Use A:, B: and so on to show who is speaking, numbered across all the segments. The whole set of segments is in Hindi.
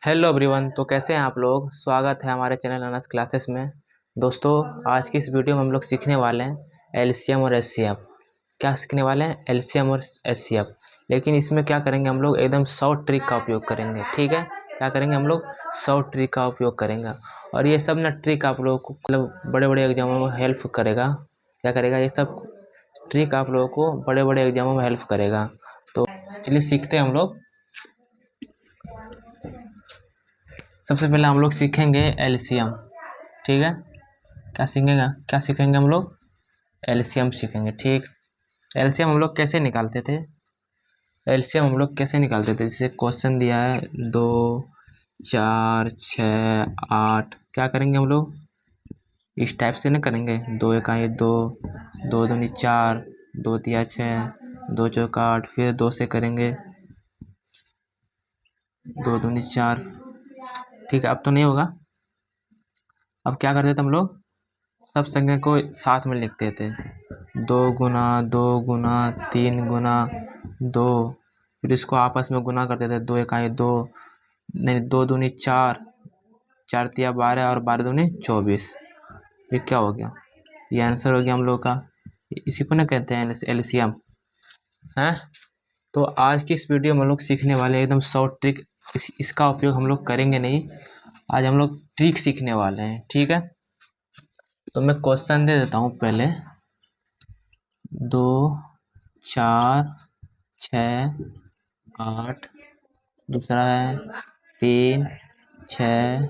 A: Hello everyone. तो कैसे हैं आप लोग। स्वागत है हमारे चैनल अनस क्लासेस में। दोस्तों, आज की इस वीडियो में हम लोग सीखने वाले हैं एलसीएम और एचसीएफ। क्या सीखने वाले हैं? एलसीएम और एचसीएफ। लेकिन इसमें क्या करेंगे हम लोग? एकदम शॉर्ट ट्रिक का उपयोग करेंगे। ठीक है, क्या करेंगे हम लोग? शॉर्ट ट्रिक का उपयोग करेंगे। और ये सब ना ट्रिक आप लोगों को मतलब बड़े बड़े एग्जामों में हेल्प करेगा। क्या करेगा? ये सब ट्रिक आप लोगों को बड़े बड़े एग्जामों में हेल्प करेगा। तो चलिए सीखते हैं हम लोग। सबसे पहले हम लोग सीखेंगे एलसीएम। ठीक है, क्या सीखेंगे हम लोग? एलसीएम सीखेंगे। ठीक, एलसीएम हम लोग कैसे निकालते थे? जैसे क्वेश्चन दिया है 2 4 6 8, क्या करेंगे हम लोग? इस टाइप से ना करेंगे। 2 एका 2, 2 दूनी 4, 2 तिया 6, 2 चौका 8, फिर 2 से करेंगे 2 दूनी 4। ठीक है, अब तो नहीं होगा। अब क्या करते थे हम लोग? सब संख्या को साथ में लिखते थे। 2 गुना 2 गुना 3 गुना 2, फिर इसको आपस में गुना करते थे। 2 इकाई 2, नहीं 2 दूनी 4, 4 तिया 12 और 12 दूनी 24। ये क्या हो गया? ये आंसर हो गया हम लोग का। इसी को ना कहते हैं एलसीएम है। तो आज की इस वीडियो में हम लोग सीखने वाले एकदम शॉर्ट ट्रिक। इसका उपयोग हम लोग करेंगे नहीं, आज हम लोग ट्रिक सीखने वाले हैं। ठीक है, तो मैं क्वेश्चन दे देता हूँ पहले। 2 4 6 8, दूसरा है 3 6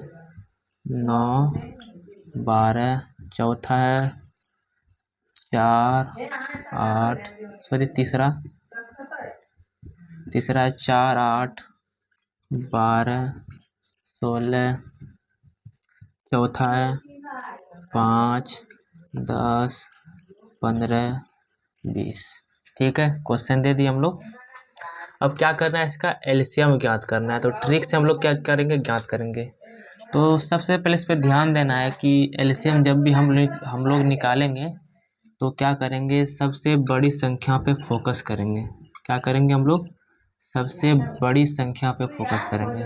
A: 9 12, चौथा है 4 8, सॉरी तीसरा है 4 8 12 16, चौथा है 5 10 15 20। ठीक है, क्वेश्चन दे दिए हम लोग। अब क्या करना है? इसका एलसीएम ज्ञात करना है। तो ट्रिक से हम लोग क्या करेंगे? ज्ञात करेंगे। तो सबसे पहले इस पर ध्यान देना है कि एलसीएम जब भी हम लोग निकालेंगे तो क्या करेंगे? सबसे बड़ी संख्या पे फोकस करेंगे। क्या करेंगे हम लोग? सबसे बड़ी संख्या पे फोकस करेंगे।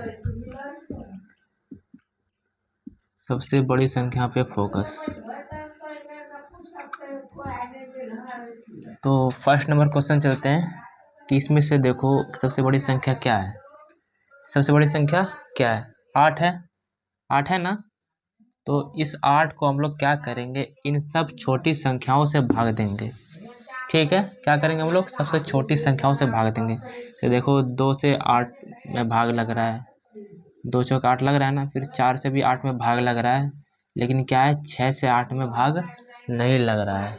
A: सबसे बड़ी संख्या पे फोकस। तो फर्स्ट नंबर क्वेश्चन चलते हैं कि इसमें से देखो सबसे बड़ी संख्या क्या है। सबसे बड़ी संख्या क्या है? 8 है। 8 है ना। तो इस 8 को हम लोग क्या करेंगे? इन सब छोटी संख्याओं से भाग देंगे। ठीक है, क्या करेंगे हम लोग? सबसे छोटी संख्याओं से भाग देंगे। तो देखो 2 से 8 में भाग लग रहा है, 2 चौक 8 लग रहा है ना। फिर 4 से भी 8 में भाग लग रहा है, लेकिन क्या है? 6 से 8 में भाग नहीं लग रहा है।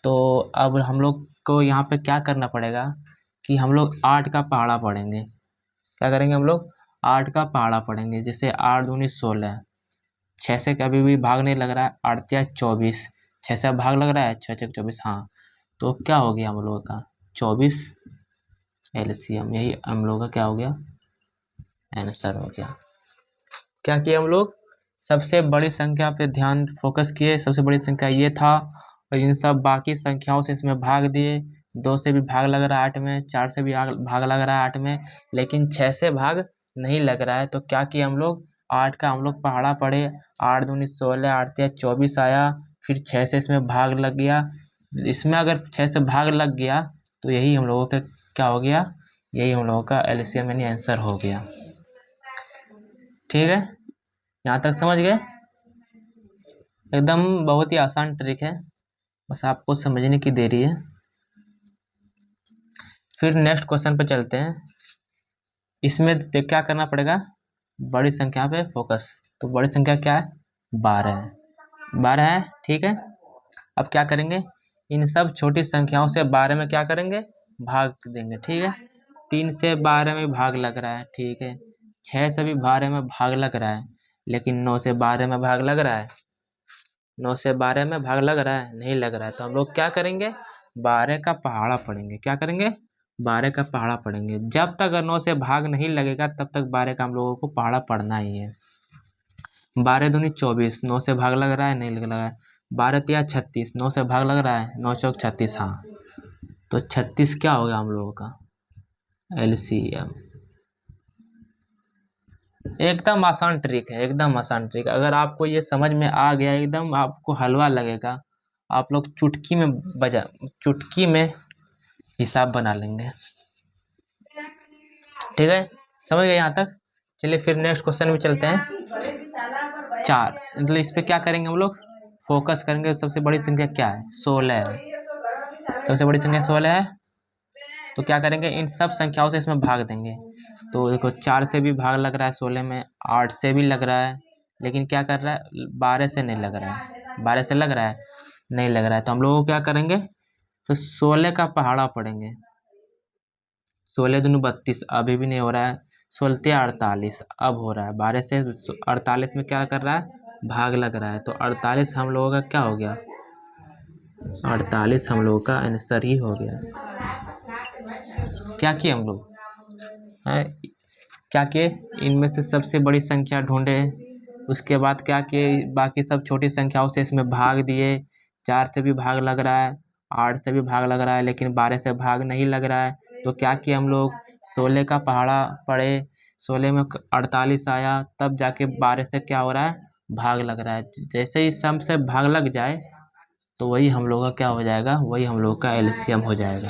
A: तो अब हम लोग को यहाँ पे क्या करना पड़ेगा कि हम लोग 8 का पहाड़ा पढ़ेंगे। क्या करेंगे हम लोग? 8 का पहाड़ा पढ़ेंगे। जैसे 8 दूनी 16, 6 से कभी भी भाग नहीं लग रहा है। 8 या 24, 6 से भाग लग रहा है, 6 6 24। हाँ, तो क्या हो गया हम लोगों का? 24 एलसीएम। यही हम लोगों का क्या हो गया? आंसर हो गया। क्या किया हम लोग? सबसे बड़ी संख्या पे ध्यान फोकस किए। सबसे बड़ी संख्या ये था, और इन सब बाकी संख्याओं से इसमें भाग दिए। 2 से भी भाग लग रहा है 8 में, 4 से भी भाग लग रहा है 8 में, लेकिन 6 से भाग नहीं लग रहा है। तो क्या किया हम लोग? 8 का हम लोग पहाड़ा पढ़े। 8 दूनी 16, 8 या 24 आया। फिर 6 से इसमें भाग लग गया। इसमें अगर 6 से भाग लग गया तो यही हम लोगों का क्या हो गया? यही हम लोगों का एलसीएम यानी आंसर हो गया। ठीक है, यहाँ तक समझ गए? एकदम बहुत ही आसान ट्रिक है, बस आपको समझने की देरी है। फिर नेक्स्ट क्वेश्चन पे चलते हैं। इसमें क्या करना पड़ेगा? बड़ी संख्या पे फोकस। तो बड़ी संख्या क्या है? 12 है। 12 है, ठीक है। अब क्या करेंगे? इन सब छोटी संख्याओं से 12 में क्या करेंगे? भाग देंगे। ठीक है, 3 से 12 में भाग लग रहा है, ठीक है। 6 से भी 12 में भाग लग रहा है, लेकिन 9 से 12 में भाग लग रहा है। 9 से 12 में भाग लग रहा है? नहीं लग रहा है। तो हम लोग क्या करेंगे? 12 का पहाड़ा पढ़ेंगे। क्या करेंगे? 12 का पहाड़ा पढ़ेंगे। जब तक 9 से भाग नहीं लगेगा तब तक 12 का हम लोगों को पहाड़ा पढ़ना ही है। 12 दूनी 24, 9 से भाग लग रहा है? नहीं लग रहा है। 12 तिया 36, 9 से भाग लग रहा है? 9 चौक 36। हाँ, तो 36 क्या होगा हम लोगों का? एलसीएम। एकदम आसान ट्रिक है, एकदम आसान ट्रिक। अगर आपको ये समझ में आ गया, एकदम आपको हलवा लगेगा। आप लोग चुटकी में हिसाब बना लेंगे। ठीक है, समझ गए यहाँ तक? चलिए फिर नेक्स्ट क्वेश्चन में चलते हैं। 4 मतलब इस पे क्या करेंगे हम लोग, फोकस करेंगे। सबसे बड़ी संख्या क्या है, 16 है। सबसे बड़ी संख्या 16 है, तो क्या करेंगे, इन सब संख्याओं से इसमें भाग देंगे। तो देखो 4 से भी भाग लग रहा है 16 में, 8 से भी लग रहा है, लेकिन क्या कर रहा है, 12 से नहीं लग रहा है। 12 से लग रहा है, नहीं लग रहा है। तो हम लोग क्या करेंगे, तो 16 का पहाड़ा पढ़ेंगे। 16 दूनी 32, अभी भी नहीं हो रहा है। 16 48, अब हो रहा है। 12 से 48 में क्या कर रहा है, भाग लग रहा है। तो 48 हम लोगों का क्या हो गया, 48 हम लोगों का आंसर ही हो गया। क्या किए हम लोग, क्या किए, इनमें से सबसे बड़ी संख्या ढूंढे। उसके बाद क्या किए, बाकी सब छोटी संख्याओं से इसमें भाग दिए। 4 से भी भाग लग रहा है, 8 से भी भाग लग रहा है, लेकिन 12 से भाग नहीं लग रहा है। तो क्या किए हम लोग, 16 का पहाड़ा पढ़े। 16 में 48 आया, तब जाके 12 से क्या हो रहा है, भाग लग रहा है। जैसे ही सम से भाग लग जाए तो वही हम लोग का क्या हो जाएगा, वही हम लोग का एलसीएम हो जाएगा।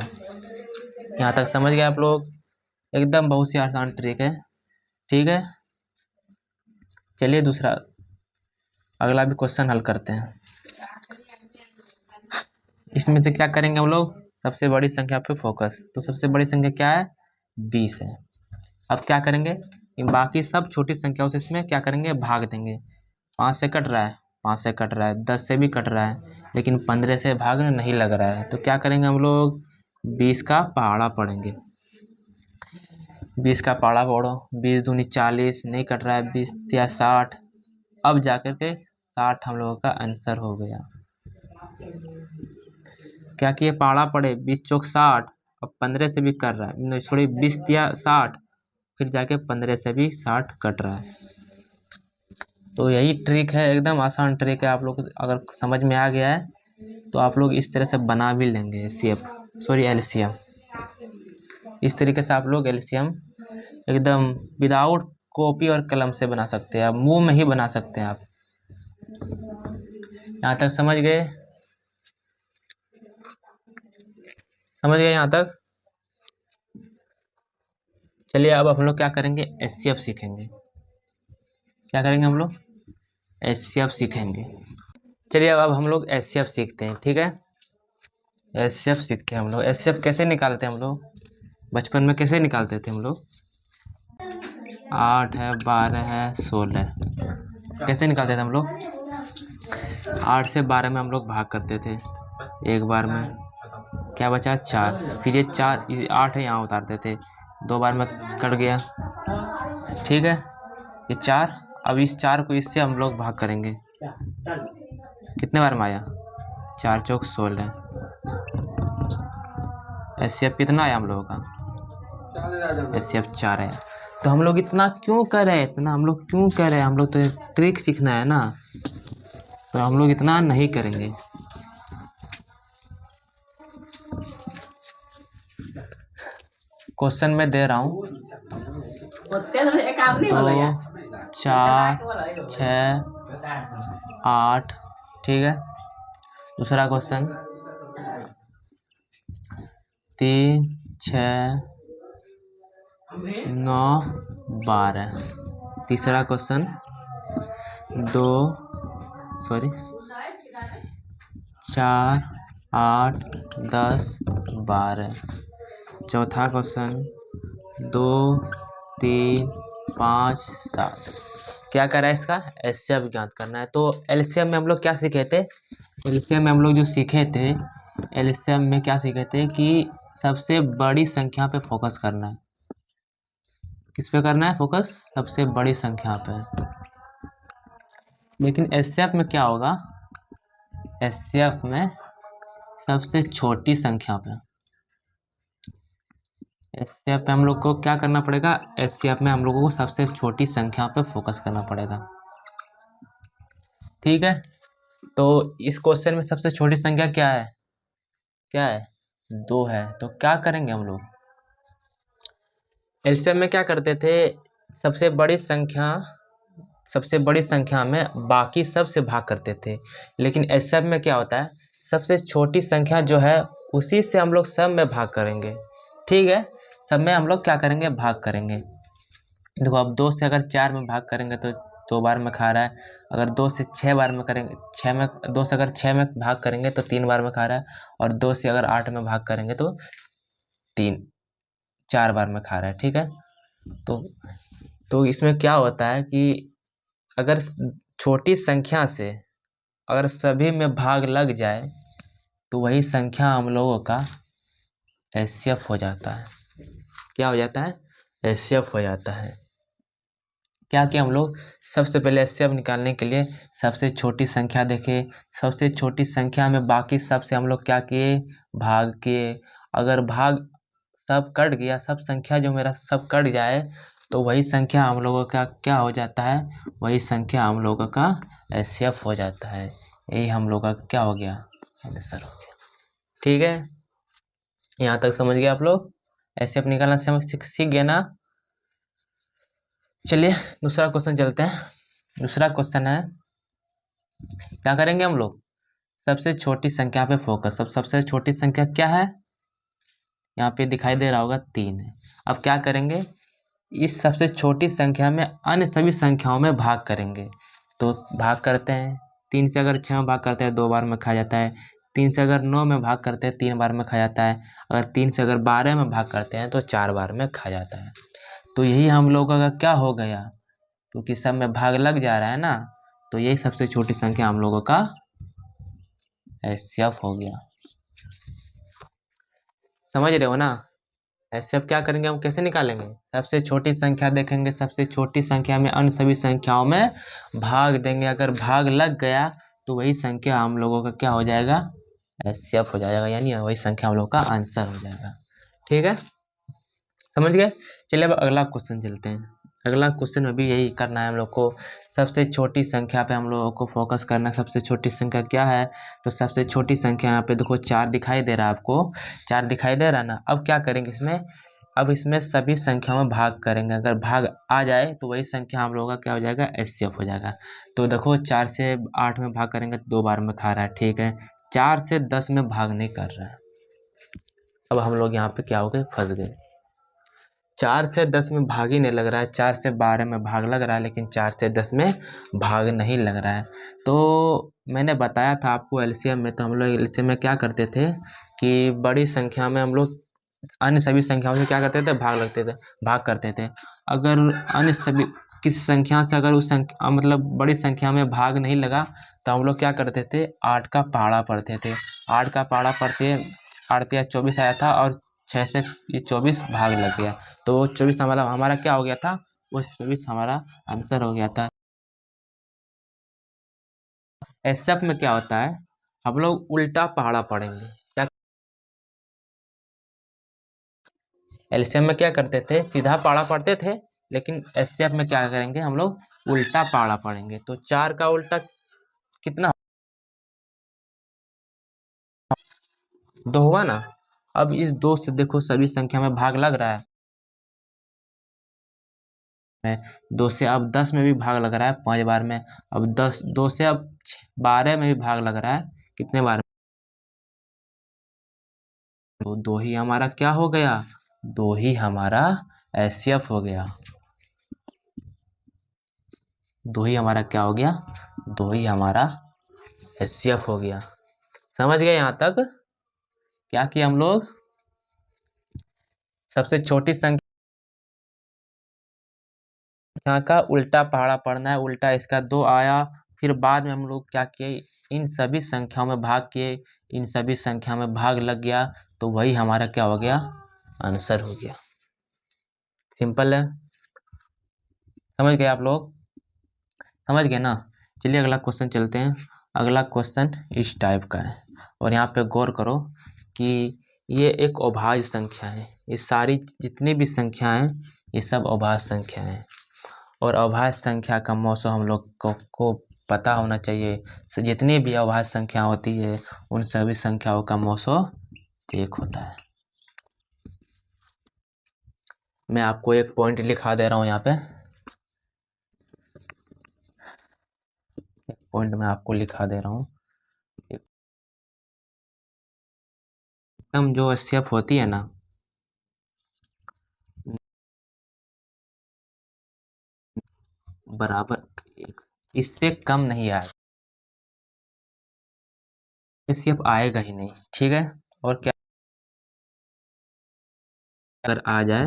A: यहाँ तक समझ गए आप लोग? एकदम बहुत सी आसान ट्रिक है। ठीक है, चलिए दूसरा अगला भी क्वेश्चन हल करते हैं। इसमें से क्या करेंगे हम लोग, सबसे बड़ी संख्या पे फोकस। तो सबसे बड़ी संख्या क्या है, 20 है। अब क्या करेंगे, इन बाकी सब छोटी संख्याओं से इसमें क्या करेंगे, भाग देंगे। 5 से कट रहा है, 5 से कट रहा है, 10 से भी कट रहा है, लेकिन 15 से भाग नहीं लग रहा है। तो क्या करेंगे हम लोग, 20 का पहाड़ा पढ़ेंगे। 20 का पहाड़ा पढ़ो, 20 दूनी 40, नहीं कट रहा है, 20 या 60, अब जाकर के 60 हम लोगों का आंसर हो गया। क्या किए, पहाड़ा पढ़े, 20 चौक 60, अब 15 से भी कर रहा है, छोड़ी 20 या 60, फिर जाके 15 से भी 60 कट रहा है। तो यही ट्रिक है, एकदम आसान ट्रिक है। आप लोग अगर समझ में आ गया है तो आप लोग इस तरह से बना भी लेंगे एलसीएम। इस तरीके से आप लोग एलसीएम एकदम विदाउट कॉपी और कलम से बना सकते हैं, आप मुंह में ही बना सकते हैं। आप यहाँ तक समझ गए, समझ गए यहाँ तक? चलिए अब हम लोग क्या करेंगे, एचसीएफ सीखेंगे। क्या करेंगे हम लोग, एचसीएफ सीखेंगे। चलिए अब हम लोग एचसीएफ सीखते हैं। ठीक है, एचसीएफ सीखते हैं हम लोग। एचसीएफ कैसे निकालते हैं हम लोग, बचपन में कैसे निकालते थे हम लोग, 8 है, 12 है, 16, कैसे निकालते थे हम लोग, 8 से 12 में हम लोग भाग करते थे। एक बार में क्या बचा, 4, फिर ये 4, 8 है, यहाँ उतारते थे, 2 बार में कट गया। ठीक है, ये 4, अब इस 4 को इससे हम लोग भाग करेंगे। कितने बार में आया, 4 चौक 16, एचसीएफ कितना आया हम लोगों का, एचसीएफ 4 है। तो हम लोग इतना क्यों कर रहे हैं, इतना हम लोग क्यों कर रहे हैं, हम लोग तो ट्रिक सीखना है ना, तो हम लोग इतना नहीं करेंगे। क्वेश्चन में दे रहा हूँ, 2 4 6 8, ठीक है। दूसरा क्वेश्चन 3 6 9 12। तीसरा क्वेश्चन 4 8 10 12। चौथा क्वेश्चन 2 3 5 7। क्या करा है इसका, एलसीएम ज्ञात करना है। तो एलसीएम में हम लोग क्या सीखे थे, एलसीएम में हम लोग जो सीखे थे, एलसीएम में क्या सीखे थे कि सबसे बड़ी संख्या पे फोकस करना है। किस पे करना है फोकस, सबसे बड़ी संख्या पे। लेकिन एचसीएफ में क्या होगा, एचसीएफ में सबसे छोटी संख्या पे, एचसीएफ पे हम लोग को क्या करना पड़ेगा, एचसीएफ में हम लोगों को सबसे छोटी संख्या पे फोकस करना पड़ेगा। ठीक है, तो इस क्वेश्चन में सबसे छोटी संख्या क्या है, क्या है, 2 है। तो क्या करेंगे हम लोग, एलसीएम में क्या करते थे, सबसे बड़ी संख्या में बाकी सब से भाग करते थे, लेकिन इस सब में क्या होता है, सबसे छोटी संख्या जो है उसी से हम लोग सब में भाग करेंगे। ठीक है, सब में हम लोग क्या करेंगे, भाग करेंगे। देखो अब 2 से अगर 4 में भाग करेंगे तो 2 बार में खा रहा है, अगर 2 से 6 बार में करेंगे, 2 से अगर 6 में भाग करेंगे तो 3 बार में खा रहा है, और 2 से अगर 8 में भाग करेंगे तो 4 बार में खा रहा है। ठीक है, तो इसमें क्या होता है कि अगर छोटी संख्या से अगर सभी में भाग लग जाए तो वही संख्या हम लोगों का एचसीएफ हो जाता है। क्या हो जाता है, एचसीएफ हो जाता है। क्या कि हम लोग सबसे पहले एचसीएफ निकालने के लिए सबसे छोटी संख्या देखे, सबसे छोटी संख्या में बाकी सबसे हम लोग क्या किए, भाग किए। अगर भाग सब कट गया, सब संख्या जो मेरा सब कट जाए तो वही संख्या हम लोगों का क्या हो जाता है, वही संख्या हम लोगों का एचसीएफ हो जाता है। यही हम लोग का क्या हो गया, आंसर हो गया। ठीक है, यहाँ तक समझ गए आप लोग, एचसीएफ निकालना से हम सीख गए ना। चलिए दूसरा क्वेश्चन चलते हैं। दूसरा क्वेश्चन है, क्या करेंगे हम लोग, सबसे छोटी संख्या पे फोकस। अब सबसे छोटी संख्या क्या है, यहाँ पे दिखाई दे रहा होगा 3 है। अब क्या करेंगे, इस सबसे छोटी संख्या में अन्य सभी संख्याओं में भाग करेंगे। तो भाग करते हैं, 3 से अगर 6 में भाग करते हैं 2 बार में खा जाता है, 3 से अगर 9 में भाग करते हैं 3 बार में खा जाता है, अगर 3 से अगर 12 में भाग करते हैं तो 4 बार में खा जाता है। तो यही हम लोगों का क्या हो गया, क्योंकि सब में भाग लग जा रहा है ना, तो यही सबसे छोटी संख्या हम लोगों का एचसीएफ हो गया। समझ रहे हो ना, ऐसे अब क्या करेंगे, हम कैसे निकालेंगे, सबसे छोटी संख्या देखेंगे, सबसे छोटी संख्या में अन्य सभी संख्याओं में भाग देंगे, अगर भाग लग गया तो वही संख्या हम लोगों का क्या हो जाएगा, एचसीएफ हो जाएगा, यानी वही संख्या हम लोग का आंसर हो जाएगा। ठीक है, समझ गए। चलिए अब अगला क्वेश्चन चलते हैं। अगला क्वेश्चन में भी यही करना है हम लोग को, सबसे छोटी संख्या पे हम लोगों को फोकस करना है। सबसे छोटी संख्या क्या है, तो सबसे छोटी संख्या यहाँ पे देखो 4 दिखाई दे रहा है आपको, 4 दिखाई दे रहा है ना। अब क्या करेंगे इसमें, अब इसमें सभी संख्या में भाग करेंगे, अगर भाग आ जाए तो वही संख्या हम लोगों का क्या हो जाएगा, एचसीएफ हो जाएगा। तो देखो 4 से 8 में भाग करेंगे तो 2 बार में खा रहा है। ठीक है, 4 से 10 में भाग नहीं कर रहा है। अब हम लोग यहाँ पे क्या हो गए, फंस गए। 4 से 10 में भाग ही नहीं लग रहा है, 4 से 12 में भाग लग रहा है, लेकिन 4 से 10 में भाग नहीं लग रहा है। तो मैंने बताया था आपको एलसीएम में, तो हम लोग एलसीएम में क्या करते थे कि बड़ी संख्या में हम लोग अन्य सभी संख्याओं से क्या करते थे, भाग करते थे। अगर अन्य सभी किसी संख्या से अगर उस संख्या मतलब बड़ी संख्या में भाग नहीं लगा तो हम लोग क्या करते थे, 8 का पहाड़ा पढ़ते थे। 8 का पहाड़ा पढ़ते 8 या 24 आया था, और 6 से ये 24 भाग लग गया, तो 24 हमारा क्या हो गया था, वो 24 हमारा आंसर हो गया था। एसएफ में क्या होता है, हम लोग उल्टा पहाड़ा पढ़ेंगे। क्या एलसीएम में क्या करते थे, सीधा पहाड़ा पढ़ते थे, लेकिन एसएफ में क्या करेंगे, हम लोग उल्टा पहाड़ा पढ़ेंगे। तो 4 का उल्टा कितना, 2 हुआ ना। अब इस 2 से देखो सभी संख्या में भाग लग रहा है, 2 से अब 10 में भी भाग लग रहा है 5 बार में। अब 2 से अब 12 में भी भाग लग रहा है, कितने बार, तो 2 ही हमारा क्या हो गया, 2 ही हमारा एचसीएफ हो गया। 2 ही हमारा क्या हो गया, 2 ही हमारा एचसीएफ हो गया। समझ गए यहाँ तक, क्या किया हम लोग, सबसे छोटी संख्या का उल्टा पहाड़ा पढ़ना है, उल्टा इसका 2 आया, फिर बाद में हम लोग क्या किए, इन सभी संख्याओं में भाग किए, इन सभी संख्या में भाग लग गया, तो वही हमारा क्या हो गया, आंसर हो गया। सिंपल है, समझ गए आप लोग, समझ गए ना। चलिए अगला क्वेश्चन चलते हैं। अगला क्वेश्चन इस टाइप का है, और यहाँ पे गौर करो कि ये एक अभाज्य संख्या है, ये सारी जितनी भी संख्या हैं ये सब अभाज्य संख्या हैं, और अभाज्य संख्या का मौसम हम लोग को पता होना चाहिए। जितनी भी अभाज्य संख्या होती है उन सभी संख्याओं का मौसम 1 होता है। मैं आपको एक पॉइंट लिखा दे रहा हूँ यहाँ पे, पॉइंट मैं आपको लिखा दे रहा हूँ। एकदम जो एचसीएफ होती है ना, बराबर इससे कम नहीं आएगा, एचसीएफ आएगा ही नहीं, ठीक है। और क्या अगर आ जाए,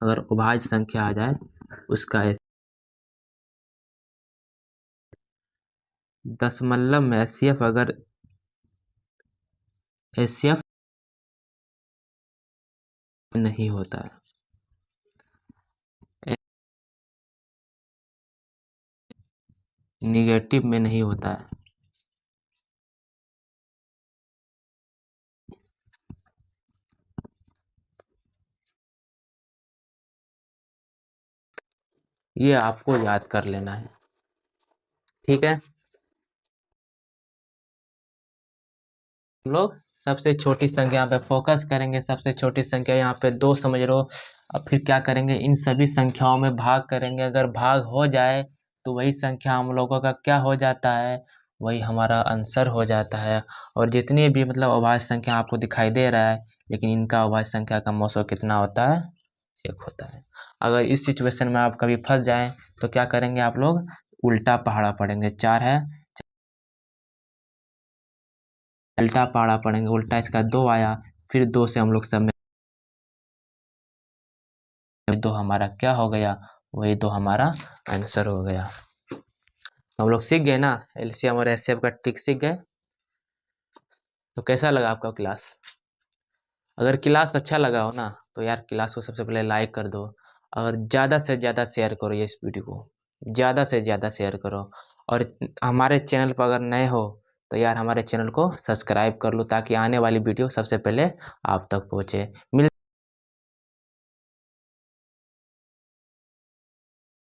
A: अगर अभाज्य संख्या आ जाए उसका दशमलव में एचसीएफ अगर एचसीएफ नहीं होता है, निगेटिव में नहीं होता है, ये आपको याद कर लेना है, ठीक है। हम लोग सबसे छोटी संख्या पे फोकस करेंगे, सबसे छोटी संख्या यहाँ पे 2 समझ लो। अब फिर क्या करेंगे, इन सभी संख्याओं में भाग करेंगे, अगर भाग हो जाए तो वही संख्या हम लोगों का क्या हो जाता है, वही हमारा आंसर हो जाता है। और जितनी भी मतलब अभाज्य संख्या आपको दिखाई दे रहा है, लेकिन इनका अभाज्य संख्या का मौसो कितना होता है, 1 होता है। अगर इस सिचुएशन में आप कभी फंस जाएं तो क्या करेंगे आप लोग, उल्टा पहाड़ा पढ़ेंगे। 4 है, उल्टा पहाड़ा पढ़ेंगे, उल्टा इसका 2 आया, फिर 2 से हम लोग सब में 2 हमारा क्या हो गया, वही 2 हमारा आंसर हो गया। हम लोग सीख गए ना, एलसीएम और एचसीएफ का ट्रिक सीख गए। तो कैसा लगा आपका क्लास? अगर क्लास अच्छा लगा हो ना तो यार क्लास को सबसे पहले लाइक कर दो, और ज़्यादा से ज़्यादा शेयर करो, ये इस वीडियो को ज़्यादा से ज़्यादा शेयर करो। और हमारे चैनल पर अगर नए हो तो यार हमारे चैनल को सब्सक्राइब कर लो, ताकि आने वाली वीडियो सबसे पहले आप तक पहुँचे।